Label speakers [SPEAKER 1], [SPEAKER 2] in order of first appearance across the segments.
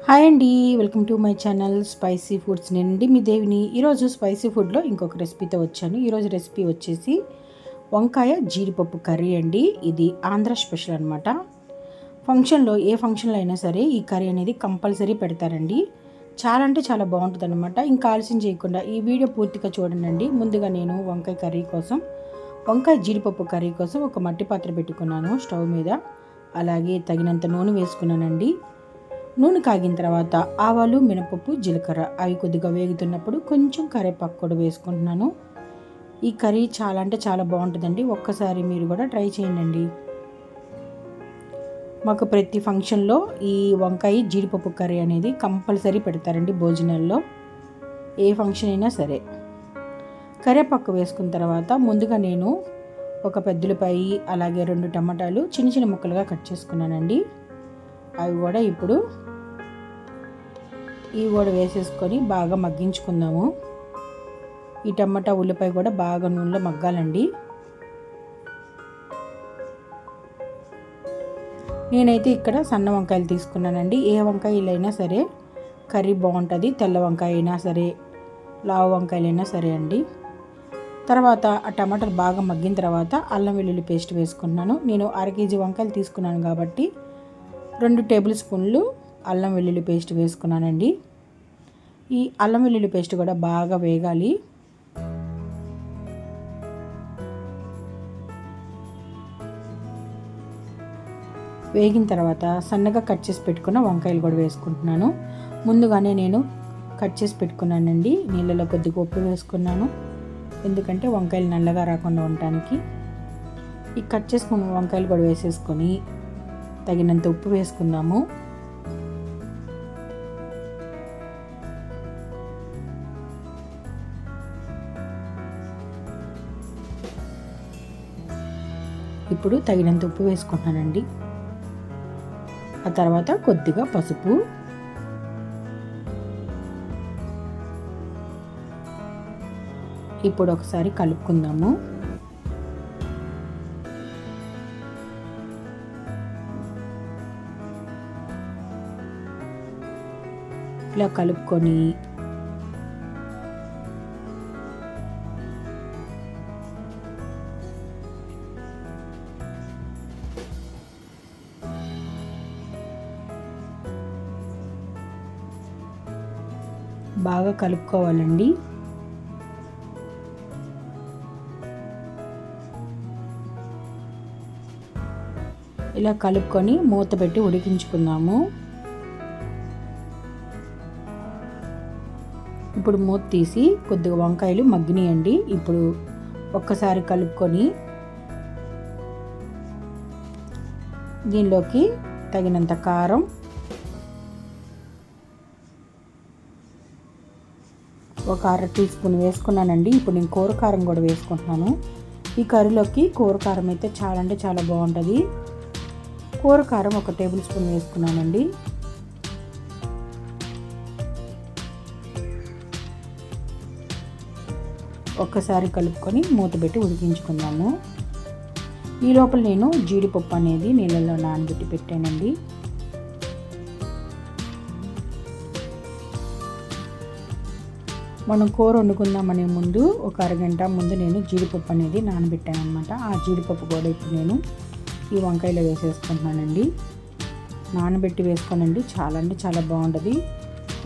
[SPEAKER 1] Hi అండి, welcome to my channel spicy foods. నేనండి మీ దేవిని. ఈరోజు స్పైసీ ఫుడ్లో ఇంకొక రెసిపీతో వచ్చాను. ఈరోజు రెసిపీ వచ్చేసి వంకాయ జీడిపప్పు కర్రీ అండి. ఇది ఆంధ్ర స్పెషల్ అనమాట. ఫంక్షన్లో ఏ ఫంక్షన్లో అయినా సరే ఈ కర్రీ అనేది కంపల్సరీ పెడతారండి. చాలా అంటే చాలా బాగుంటుంది అనమాట. ఇంకా ఆలస్యం చేయకుండా ఈ వీడియో పూర్తిగా చూడండి. ముందుగా నేను వంకాయ జీడిపప్పు కర్రీ కోసం ఒక మట్టి పాత్ర పెట్టుకున్నాను స్టవ్ మీద. అలాగే తగినంత నూనె వేసుకున్నానండి. నూనె కాగిన తర్వాత ఆవాలు, మినపప్పు, జీలకర్ర అవి కొద్దిగా వేగుతున్నప్పుడు కొంచెం కరివేపాకు కూడా వేసుకుంటున్నాను. ఈ కర్రీ చాలా అంటే చాలా బాగుంటుందండి. ఒక్కసారి మీరు కూడా ట్రై చేయండి. మాకు ప్రతి ఫంక్షన్లో ఈ వంకాయ జీడిపప్పు కర్రీ అనేది కంపల్సరీ పెడతారండి భోజనాల్లో. ఏ ఫంక్షన్ అయినా సరే. కరివేపాకు వేసుకున్న తర్వాత ముందుగా నేను ఒక పెద్దలపాయి అలాగే 2 టమాటాలు చిన్న చిన్న ముక్కలుగా కట్ చేసుకున్నానండి. అవి కూడా ఇప్పుడు వేసేసుకొని బాగా మగ్గించుకుందాము. ఈ టమాటా ఉల్లిపాయ కూడా బాగా నూనెలో మగ్గాలండి. నేనైతే ఇక్కడ సన్న వంకాయలు తీసుకున్నానండి. ఏ వంకాయలైనా సరే కర్రీ బాగుంటుంది. తెల్ల వంకాయ అయినా సరే, లావు వంకాయలైనా సరే అండి. తర్వాత ఆ టమాటాలు బాగా మగ్గిన తర్వాత అల్లం వెల్లుల్లి పేస్ట్ వేసుకున్నాను. నేను 1/2 కేజీ వంకాయలు తీసుకున్నాను కాబట్టి 2 టేబుల్ స్పూన్లు అల్లం వెల్లుల్లి పేస్ట్ వేసుకున్నానండి. ఈ అల్లం వెల్లుల్లి పేస్ట్ కూడా బాగా వేగాలి. వేగిన తర్వాత సన్నగా కట్ చేసి పెట్టుకున్న వంకాయలు కూడా వేసుకుంటున్నాను. ముందుగానే నేను కట్ చేసి పెట్టుకున్నానండి. నీళ్ళలో కొద్దిగా ఉప్పు వేసుకున్నాను, ఎందుకంటే వంకాయలు నల్లగా రాకుండా ఉండటానికి. ఈ కట్ చేసుకున్న వంకాయలు కూడా వేసేసుకొని తగినంత ఉప్పు వేసుకుందాము. ఇప్పుడు తగినంత ఉప్పు వేసుకుంటున్నానండి. ఆ తర్వాత కొద్దిగా పసుపు, ఇప్పుడు ఒకసారి కలుపుకుందాము. ఇలా కలుపుకొని బాగా కలుపుకోవాలండి. ఇలా కలుపుకొని మూత పెట్టి ఉడికించుకుందాము. ఇప్పుడు మూత తీసి కొద్దిగా వంకాయలు మగ్గినాయండి. ఇప్పుడు ఒక్కసారి కలుపుకొని దీనిలోకి తగినంత కారం, ఒక 1/2 టీ స్పూన్ వేసుకున్నానండి. ఇప్పుడు నేను కూర కారం కూడా వేసుకుంటున్నాను. ఈ కర్రీలోకి కూర కారం అయితే చాలా అంటే చాలా బాగుంటుంది. కూర కారం 1 టేబుల్ స్పూన్ వేసుకున్నానండి. ఒక్కసారి కలుపుకొని మూత పెట్టి ఉడికించుకుందాము. ఈ లోపల నేను జీడిపప్పు అనేది నీళ్ళలో నానబెట్టి పెట్టానండి. మనం కూర వండుకుందామనే ముందు ఒక అరగంట ముందు నేను జీడిపప్పు అనేది నానబెట్టాను అనమాట. ఆ జీడిపప్పు కూడా ఇప్పుడు నేను ఈ వంకాయలో వేసేసుకుంటున్నానండి. నానబెట్టి వేసుకోనండి, చాలా అంటే చాలా బాగుంటుంది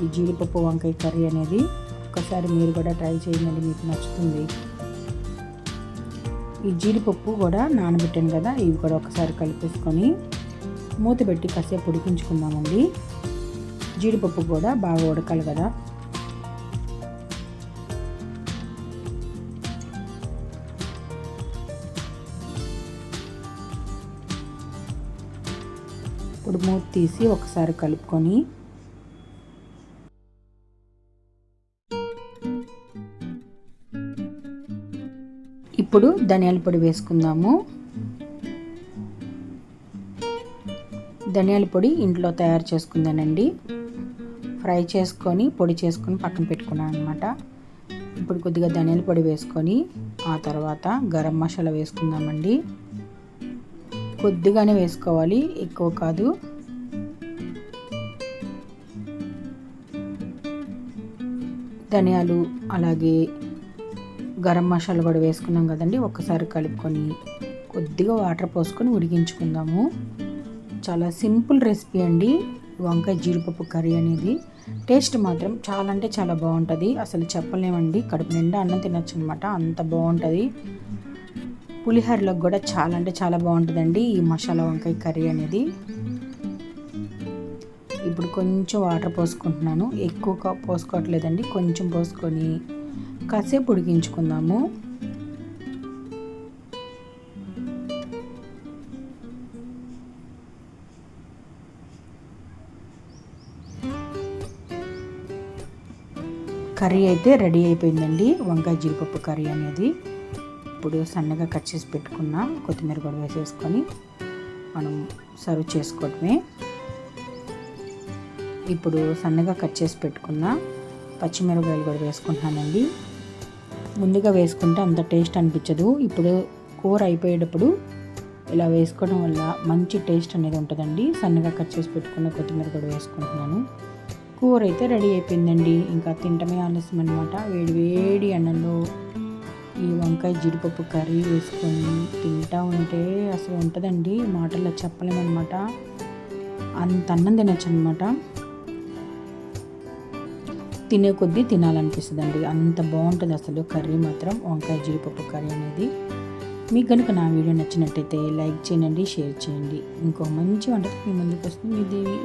[SPEAKER 1] ఈ జీడిపప్పు వంకాయ కర్రీ అనేది. ఒక్కసారి మీరు కూడా ట్రై చేయండి, మీకు నచ్చుతుంది. ఈ జీడిపప్పు కూడా నానబెట్టాను కదా, ఇవి కూడా ఒకసారి కలిపేసుకొని మూత పెట్టి కాసేపు ఉడికించుకుందామండి. జీడిపప్పు కూడా బాగా ఉడకాలి కదా. ఇప్పుడు మూత తీసి ఒకసారి కలుపుకొని ఇప్పుడు ధనియాల పొడి వేసుకుందాము. ధనియాల పొడి ఇంట్లో తయారు చేసుకుందానండి. ఫ్రై చేసుకొని పొడి చేసుకొని పక్కన పెట్టుకున్నాను అనమాట. ఇప్పుడు కొద్దిగా ధనియాల పొడి వేసుకొని ఆ తర్వాత గరం మసాలా వేసుకుందామండి. కొద్దిగానే వేసుకోవాలి, ఎక్కువ కాదు. ధనియాలు అలాగే గరం మసాలా కూడా వేసుకున్నాం కదండి. ఒక్కసారి కలుపుకొని కొద్దిగా వాటర్ పోసుకొని ఉడికించుకుందాము. చాలా సింపుల్ రెసిపీ అండి వంకాయ జీడిపప్పు కర్రీ అనేది. టేస్ట్ మాత్రం చాలా అంటే చాలా బాగుంటుంది, అసలు చెప్పలేమండి. కడుపు నిండా అన్నం తినచ్చు అనమాట, అంత బాగుంటుంది. పులిహోరలోకి కూడా చాలా అంటే చాలా బాగుంటుందండి ఈ మసాలా వంకాయ కర్రీ అనేది. ఇప్పుడు కొంచెం వాటర్ పోసుకుంటున్నాను, ఎక్కువ పోసుకోవట్లేదండి, కొంచెం పోసుకొని కాసేపు ఉడికించుకుందాము. కర్రీ అయితే రెడీ అయిపోయిందండి, వంకాయ జీడిపప్పు కర్రీ అనేది. ఇప్పుడు సన్నగా కట్ చేసి పెట్టుకున్న కొత్తిమీర కూడా వేసేసుకొని మనం సర్వ్ చేసుకోవటమే. ఇప్పుడు సన్నగా కట్ చేసి పెట్టుకున్న పచ్చిమిరపకాయలు కూడా వేసుకుంటున్నానండి. ముందుగా వేసుకుంటే అంత టేస్ట్ అనిపించదు, ఇప్పుడు కూర అయిపోయేటప్పుడు ఇలా వేసుకోవడం వల్ల మంచి టేస్ట్ అనేది ఉంటుందండి. సన్నగా కట్ చేసి పెట్టుకున్న కొత్తిమీర కూడా వేసుకుంటున్నాను. కూర అయితే రెడీ అయిపోయిందండి, ఇంకా తింటమే ఆలస్యం అనమాట. వేడి వేడి అన్నంలో ఈ వంకాయ జీడిపప్పు కర్రీ వేసుకొని తింటా ఉంటే అసలు ఉంటుందండి, మాటల్లో చెప్పలేమన్నమాట. అంత అన్నం తినచ్చు అనమాట, తినే కొద్దీ తినాలనిపిస్తుందండి, అంత బాగుంటుంది అసలు కర్రీ మాత్రం వంకాయ జీడిపప్పు కర్రీ అనేది. మీకు కనుక నా వీడియో నచ్చినట్టయితే లైక్ చేయండి, షేర్ చేయండి. ఇంకో మంచి వంటతో మీ ముందుకు వస్తుంది మీ దేవి.